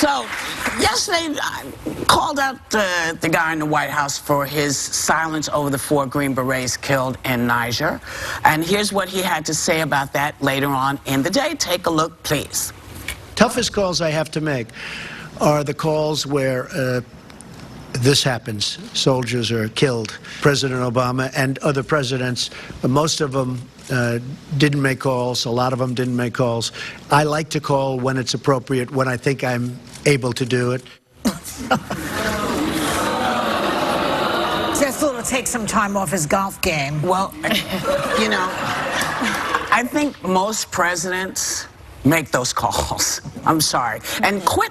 So, yesterday, I called out the guy in the White House for his silence over the 4 Green Berets killed in Niger. And here's what he had to say about that later on in the day. Take a look, please. Toughest calls I have to make are the calls where this happens. Soldiers are killed. President Obama and other presidents, most of them didn't make calls. A lot of them didn't make calls. I like to call when it's appropriate, when I think I'm able to do it. Just to take some time off his golf game. Well, you know, I think most presidents make those calls. I'm sorry. And quit.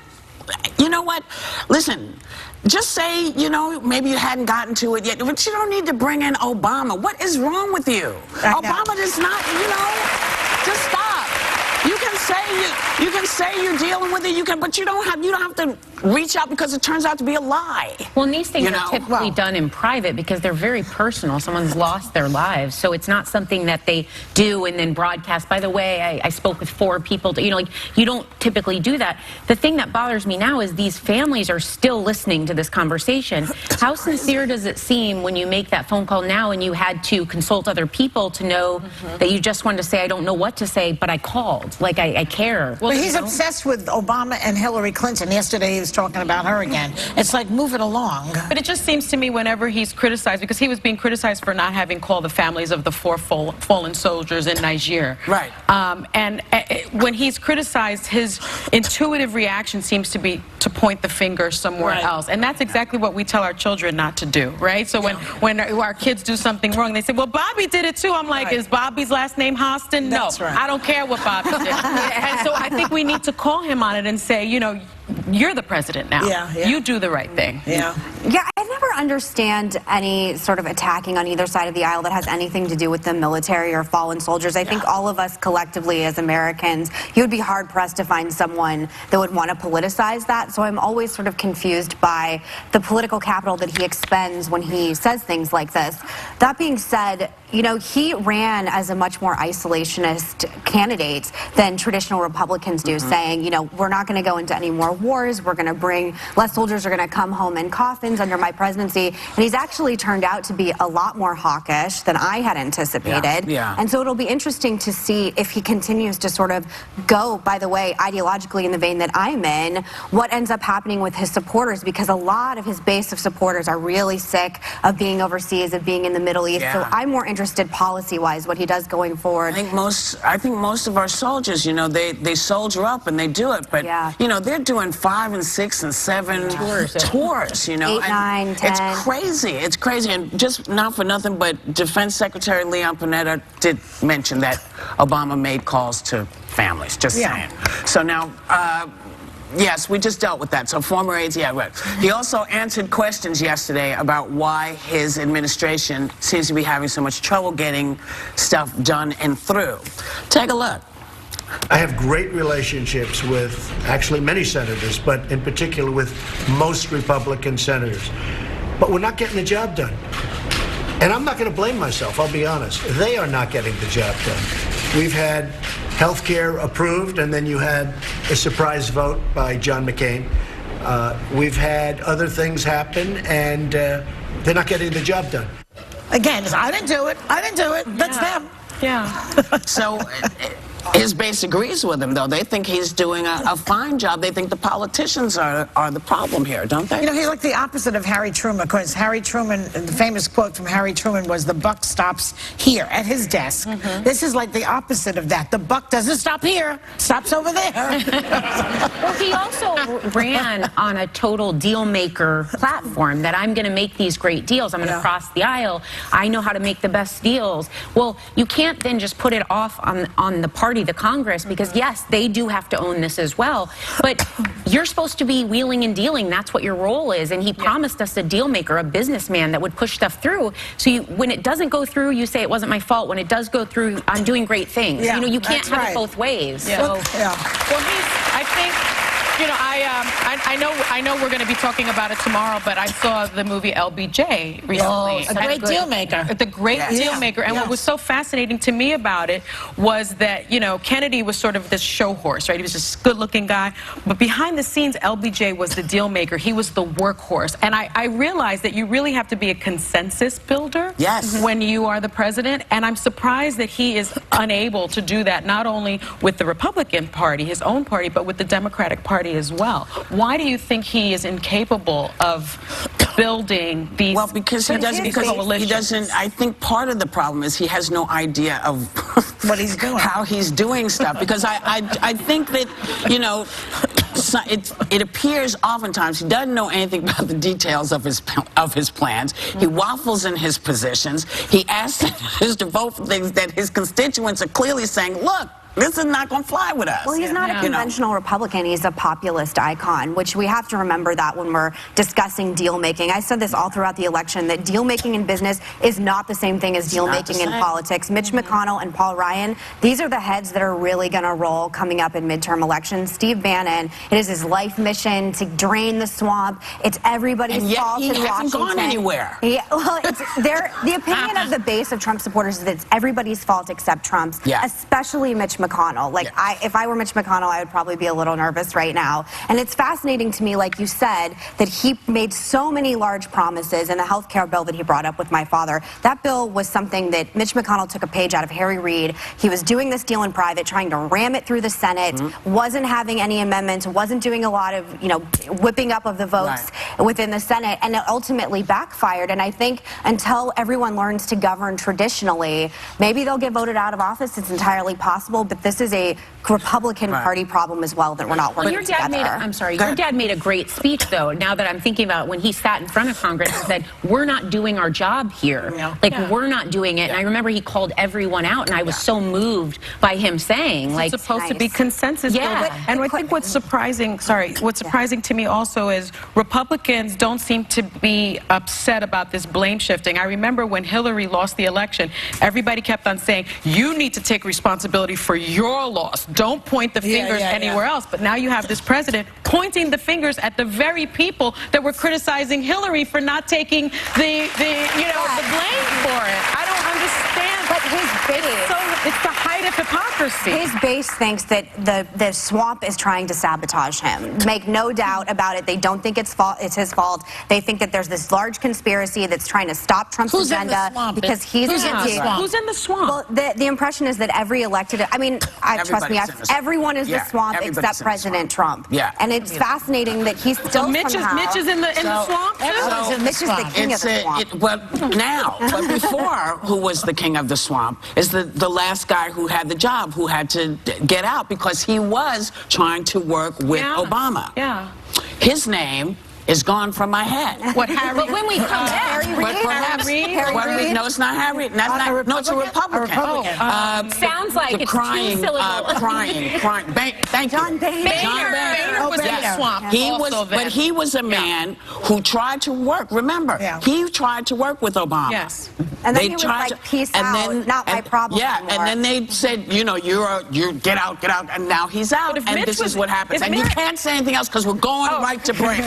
You know what? Listen, just say, you know, maybe you hadn't gotten to it yet, but you don't need to bring in Obama. What is wrong with you? Obama does not, you know, just stop. You can say you're dealing with it, but you don't have to reach out because it turns out to be a lie. Well, and these things are typically done in private because they're very personal. Someone's lost their lives, so it's not something that they do and then broadcast. By the way, I spoke with 4 people. You know, like, you don't typically do that. The thing that bothers me now is these families are still listening to this conversation. How sincere does it seem when you make that phone call now and you had to consult other people to know that you just wanted to say, I don't know what to say, but I called. Like, I care. Well, he's obsessed with Obama and Hillary Clinton. Yesterday he was talking about her again. It's like, move it along. But it just seems to me whenever he's criticized, because he was being criticized for not having called the families of the 4 fallen soldiers in Niger. Right. And when he's criticized, his intuitive reaction seems to be to point the finger somewhere else. And that's exactly what we tell our children not to do, right? So when our kids do something wrong, they say, well, Bobby did it too. I'm like, is Bobby's last name Hostin? No, I don't care what Bobby did. And so I think we need to call him on it and say, you know, you're the president now. You do the right thing. Yeah, I never understand any sort of attacking on either side of the aisle that has anything to do with the military or fallen soldiers. I think all of us collectively as Americans, you would be hard-pressed to find someone that would want to politicize that. So I'm always sort of confused by the political capital that he expends when he says things like this. That being said, you know, he ran as a much more isolationist candidate than traditional Republicans do, saying, you know, we're not going to go into any more wars, we're going to bring, less soldiers are going to come home in coffins under my presidency. And he's actually turned out to be a lot more hawkish than I had anticipated. And so it'll be interesting to see if he continues to sort of go, by the way, ideologically in the vein that I'm in, what ends up happening with his supporters, because a lot of his base of supporters are really sick of being overseas, of being in the Middle East. So I'm more interested policy-wise what he does going forward. I think most of our soldiers, you know, they soldier up and they do it, but you know, they're doing 5 and 6 and 7 tours, you know. 8, 9, 10. It's crazy. It's crazy. And just not for nothing, but Defense Secretary Leon Panetta did mention that Obama made calls to families, just saying. So now, yes, we just dealt with that. So former aides, He also answered questions yesterday about why his administration seems to be having so much trouble getting stuff done and through. Take a look. I have great relationships with actually many senators, but in particular with most Republican senators. But we're not getting the job done. And I'm not going to blame myself, I'll be honest. They are not getting the job done. We've had health care approved, and then you had a surprise vote by John McCain. We've had other things happen, and they're not getting the job done. Again, I didn't do it. I didn't do it. That's them. So his base agrees with him, though. They think he's doing a fine job. They think the politicians are the problem here, don't they? You know, he's like the opposite of Harry Truman, because Harry Truman, the famous quote from Harry Truman was, the buck stops here at his desk. This is like the opposite of that. The buck doesn't stop here, stops over there. Well, he also ran on a total deal maker platform, that I'm going to make these great deals. I'm going to cross the aisle. I know how to make the best deals. Well, you can't then just put it off on the party, the Congress, because yes, they do have to own this as well, but you're supposed to be wheeling and dealing. That's what your role is. And he promised us a deal maker, a businessman that would push stuff through. So when it doesn't go through, you say it wasn't my fault. When it does go through, I'm doing great things. You know, you can't have it both ways. Well, I think You know, I know we're going to be talking about it tomorrow, but I saw the movie LBJ recently. Oh, a great deal maker. The great deal maker. And what was so fascinating to me about it was that, you know, Kennedy was sort of this show horse, right? He was this good-looking guy. But behind the scenes, LBJ was the deal maker. He was the workhorse. And I realized that you really have to be a consensus builder when you are the president. And I'm surprised that he is unable to do that, not only with the Republican Party, his own party, but with the Democratic Party as well. Why do you think he is incapable of building these? Well, because he doesn't. I think part of the problem is he has no idea of what he's doing, how he's doing stuff. Because I think that, you know, it appears oftentimes he doesn't know anything about the details of his plans. He waffles in his positions. He asks us to vote for things that his constituents are clearly saying, look, this is not going to fly with us. Well, he's not a conventional Republican. He's a populist icon, which we have to remember that when we're discussing deal making. I said this all throughout the election, that deal making in business is not the same thing as deal making in politics. Mitch McConnell and Paul Ryan, these are the heads that are really going to roll coming up in midterm elections. Steve Bannon, it is his life mission to drain the swamp. It's everybody's fault in Washington. He hasn't gone anywhere. Well, the opinion of the base of Trump supporters is that it's everybody's fault except Trump's, especially Mitch McConnell. Like, if I were Mitch McConnell, I would probably be a little nervous right now. And it's fascinating to me, like you said, that he made so many large promises in the health care bill that he brought up with my father. That bill was something that Mitch McConnell took a page out of Harry Reid. He was doing this deal in private, trying to ram it through the Senate, wasn't having any amendments, wasn't doing a lot of, you know, whipping up of the votes within the Senate, and it ultimately backfired. And I think until everyone learns to govern traditionally, maybe they'll get voted out of office. It's entirely possible, but this is a Republican Party problem as well that we're not working together. Your dad made a great speech, though, now that I'm thinking about it, when he sat in front of Congress and said, we're not doing our job here. We're not doing it. And I remember he called everyone out, and I was so moved by him saying, like, it's supposed to be consensus building. And I think what's surprising, what's surprising to me also is Republicans don't seem to be upset about this blame shifting. I remember when Hillary lost the election, everybody kept on saying, you need to take responsibility for your loss. Don't point the fingers anywhere else. But now you have this president pointing the fingers at the very people that were criticizing Hillary for not taking the blame for it. I don't understand. But his base, it's the height of hypocrisy. His base thinks that the swamp is trying to sabotage him. Make no doubt about it. They don't think it's his fault. They think that there's this large conspiracy that's trying to stop Trump's agenda because he's Who's in the swamp? Well, the impression is that every elected, I mean, trust me, everyone is the swamp except President Trump. And it's fascinating that he's still Mitch is in the swamp too? Mitch is the king of the swamp. But before, who was the king of the swamp is the last guy who had the job, who had to get out because he was trying to work with Obama. His name is gone from my head. What, Harry? But when we come back, no, it's not Harry. No, it's a Republican. sounds like it's crying, two syllables. crying. Thank you. John Boehner. John Boehner was in the swamp. But he was a man who tried to work. Remember, he tried to work with Obama. Yes. And then he was like, peace out, not my problem anymore. And then they said, you know, you get out, and now he's out, and this is what happens. And you can't say anything else because we're going right to break.